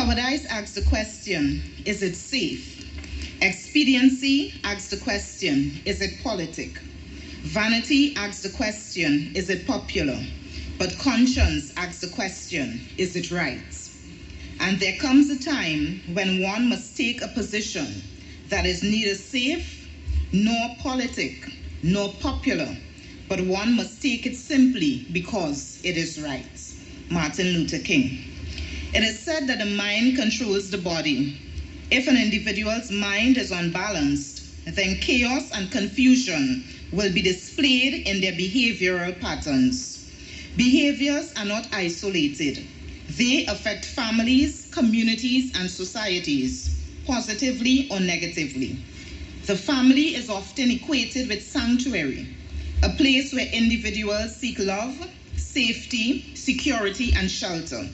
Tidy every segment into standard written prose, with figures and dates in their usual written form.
Cowardice asks the question, is it safe? Expediency asks the question, is it politic? Vanity asks the question, is it popular? But conscience asks the question, is it right? And there comes a time when one must take a position that is neither safe, nor politic, nor popular, but one must take it simply because it is right. Martin Luther King. It is said that the mind controls the body. If an individual's mind is unbalanced, then chaos and confusion will be displayed in their behavioral patterns. Behaviors are not isolated. They affect families, communities, and societies, positively or negatively. The family is often equated with sanctuary, a place where individuals seek love, safety, security, and shelter.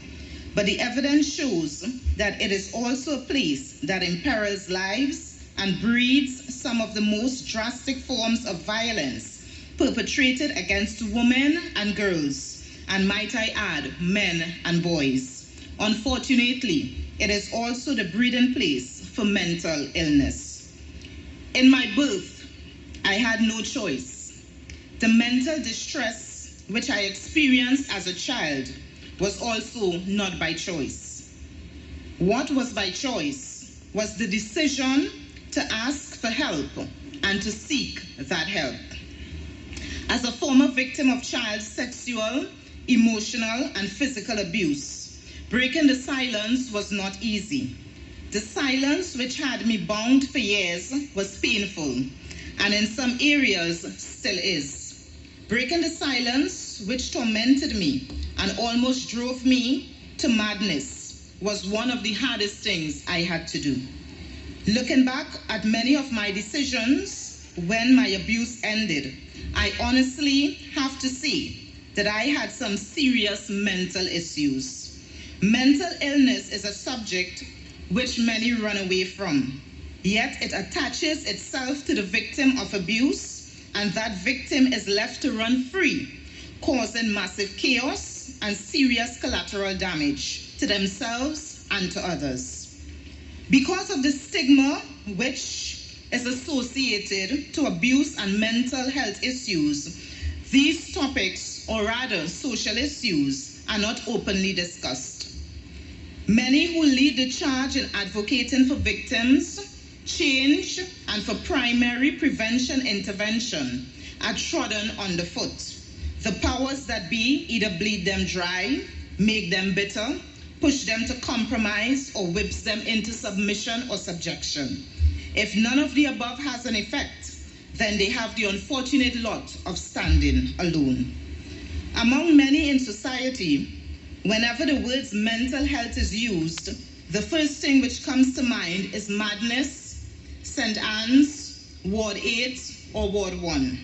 But the evidence shows that it is also a place that imperils lives and breeds some of the most drastic forms of violence perpetrated against women and girls, and might I add, men and boys. Unfortunately, it is also the breeding place for mental illness. In my birth, I had no choice. The mental distress which I experienced as a child was also not by choice. What was by choice was the decision to ask for help and to seek that help. As a former victim of child sexual, emotional, and physical abuse, breaking the silence was not easy. The silence which had me bound for years was painful, and in some areas still is. Breaking the silence which tormented me and almost drove me to madness was one of the hardest things I had to do. Looking back at many of my decisions when my abuse ended, I honestly have to say that I had some serious mental issues. Mental illness is a subject which many run away from, yet it attaches itself to the victim of abuse, and that victim is left to run free, causing massive chaos and serious collateral damage to themselves and to others. Because of the stigma which is associated to abuse and mental health issues, these topics, or rather social issues, are not openly discussed. Many who lead the charge in advocating for victims, change, and for primary prevention intervention are trodden underfoot. The powers that be either bleed them dry, make them bitter, push them to compromise, or whips them into submission or subjection. If none of the above has an effect, then they have the unfortunate lot of standing alone. Among many in society, whenever the words mental health is used, the first thing which comes to mind is madness, St. Anne's, Ward 8, or Ward 1.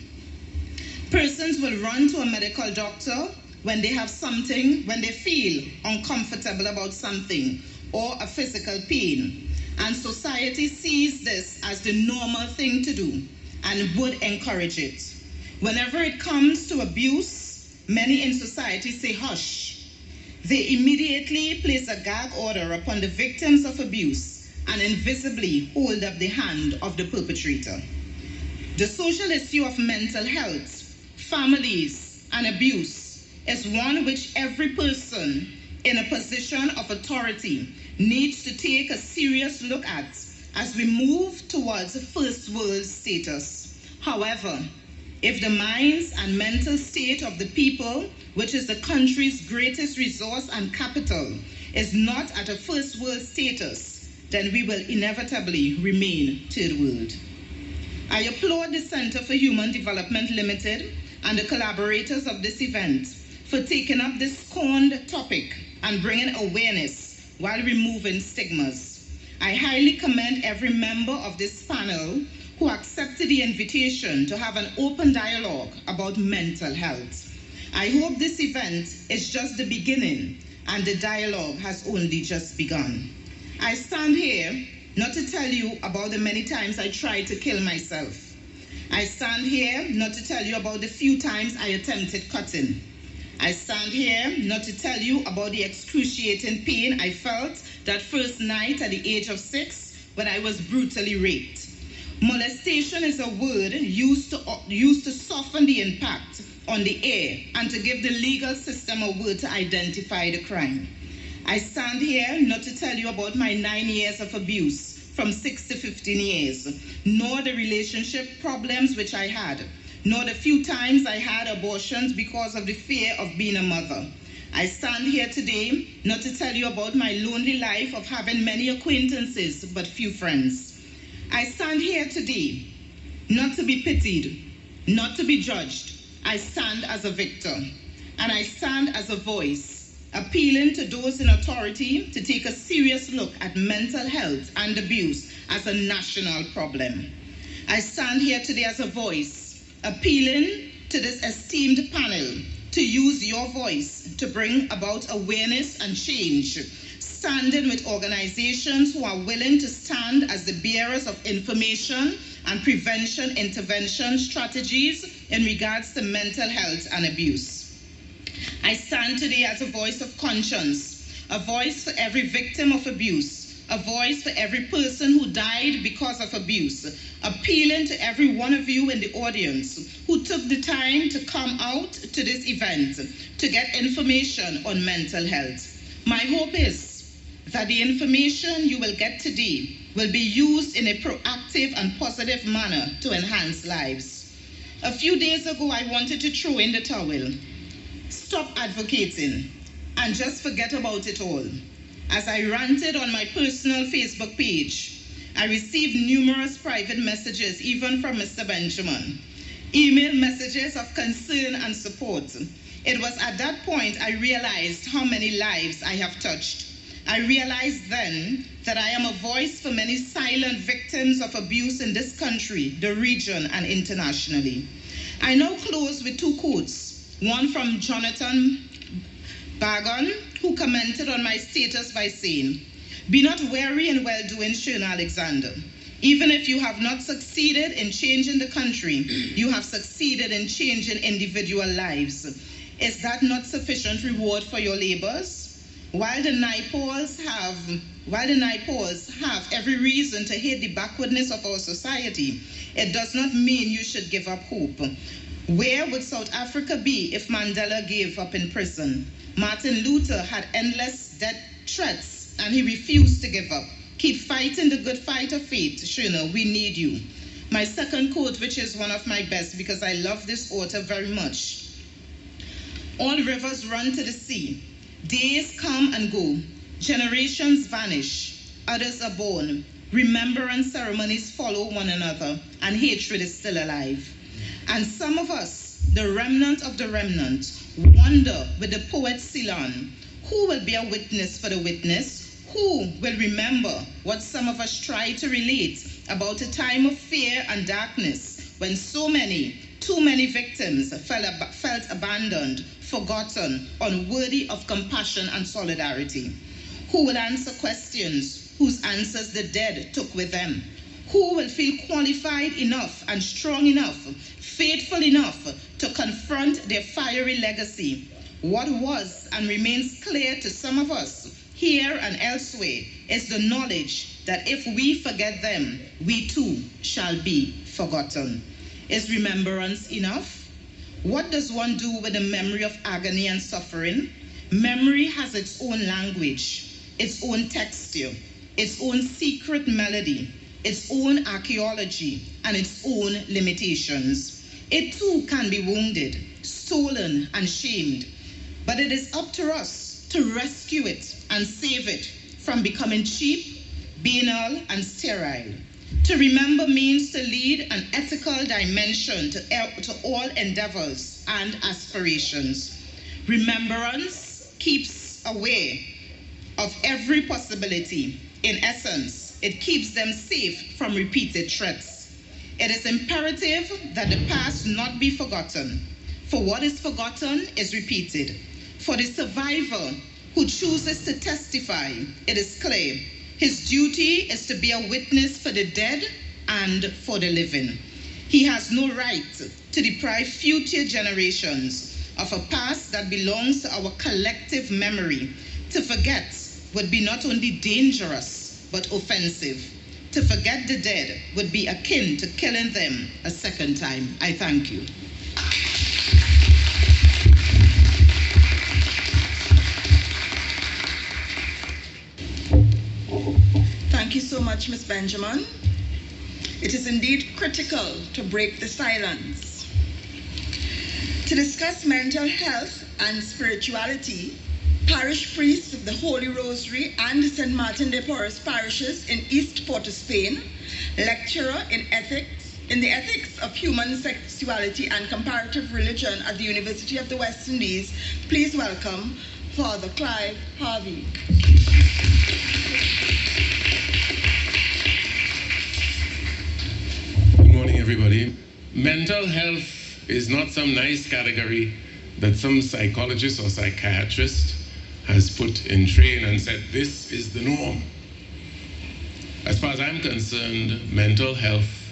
Persons will run to a medical doctor when they have something, when they feel uncomfortable about something, or a physical pain. And society sees this as the normal thing to do and would encourage it. Whenever it comes to abuse, many in society say hush. They immediately place a gag order upon the victims of abuse and invisibly hold up the hand of the perpetrator. The social issue of mental health, families, and abuse is one which every person in a position of authority needs to take a serious look at as we move towards a first world status. However, if the minds and mental state of the people, which is the country's greatest resource and capital, is not at a first world status, then we will inevitably remain third world. I applaud the Center for Human Development Limited and the collaborators of this event for taking up this scorned topic and bringing awareness while removing stigmas. I highly commend every member of this panel who accepted the invitation to have an open dialogue about mental health. I hope this event is just the beginning and the dialogue has only just begun. I stand here not to tell you about the many times I tried to kill myself. I stand here not to tell you about the few times I attempted cutting. I stand here not to tell you about the excruciating pain I felt that first night at the age of 6 when I was brutally raped. Molestation is a word used to soften the impact on the air and to give the legal system a word to identify the crime. I stand here not to tell you about my 9 years of abuse, from 6 to 15 years, nor the relationship problems which I had, nor the few times I had abortions because of the fear of being a mother. I stand here today not to tell you about my lonely life of having many acquaintances but few friends. I stand here today not to be pitied, not to be judged. I stand as a victor, and I stand as a voice, appealing to those in authority to take a serious look at mental health and abuse as a national problem. I stand here today as a voice, appealing to this esteemed panel to use your voice to bring about awareness and change, standing with organizations who are willing to stand as the bearers of information and prevention intervention strategies in regards to mental health and abuse. I stand today as a voice of conscience, a voice for every victim of abuse, a voice for every person who died because of abuse, appealing to every one of you in the audience who took the time to come out to this event to get information on mental health. My hope is that the information you will get today will be used in a proactive and positive manner to enhance lives. A few days ago, I wanted to throw in the towel, stop advocating, and just forget about it all. As I ranted on my personal Facebook page, I received numerous private messages, even from Mr. Benjamin, email messages of concern and support. It was at that point I realized how many lives I have touched. I realized then that I am a voice for many silent victims of abuse in this country, the region, and internationally. I now close with 2 quotes, one from Jonathan Bagon, who commented on my status by saying, "Be not weary in well-doing, Shirna Alexander. Even if you have not succeeded in changing the country, you have succeeded in changing individual lives. Is that not sufficient reward for your labors? While the Naipols have every reason to hate the backwardness of our society, it does not mean you should give up hope. Where would South Africa be if Mandela gave up in prison? Martin Luther had endless death threats and he refused to give up. Keep fighting the good fight of faith, Shirna, we need you." My second quote, which is one of my best because I love this author very much. "All rivers run to the sea. Days come and go, generations vanish, others are born, remembrance ceremonies follow one another, and hatred is still alive. And some of us, the remnant of the remnant, wonder with the poet Ceylon, who will be a witness for the witness? Who will remember what some of us try to relate about a time of fear and darkness when so many, too many victims felt abandoned, forgotten, unworthy of compassion and solidarity? Who will answer questions whose answers the dead took with them? Who will feel qualified enough and strong enough, faithful enough to confront their fiery legacy? What was and remains clear to some of us here and elsewhere is the knowledge that if we forget them, we too shall be forgotten. Is remembrance enough? What does one do with the memory of agony and suffering? Memory has its own language, its own texture, its own secret melody, its own archaeology, and its own limitations. It too can be wounded, stolen, and shamed, but it is up to us to rescue it and save it from becoming cheap, banal, and sterile. To remember means to lead an ethical dimension to all endeavors and aspirations. Remembrance keeps aware of every possibility. In essence, it keeps them safe from repeated threats. It is imperative that the past not be forgotten, for what is forgotten is repeated. For the survivor who chooses to testify, it is clear his duty is to be a witness for the dead and for the living. He has no right to deprive future generations of a past that belongs to our collective memory. To forget would be not only dangerous, but offensive. To forget the dead would be akin to killing them a second time. I thank you. Thank you so much, Ms. Benjamin. It is indeed critical to break the silence. To discuss mental health and spirituality, parish priests of the Holy Rosary and St. Martin de Porres parishes in East Port of Spain, lecturer in the ethics of human sexuality and comparative religion at the University of the West Indies, please welcome Father Clive Harvey. Good morning, everybody. Mental health is not some nice category that some psychologist or psychiatrist has put in train and said, this is the norm. As far as I'm concerned, mental health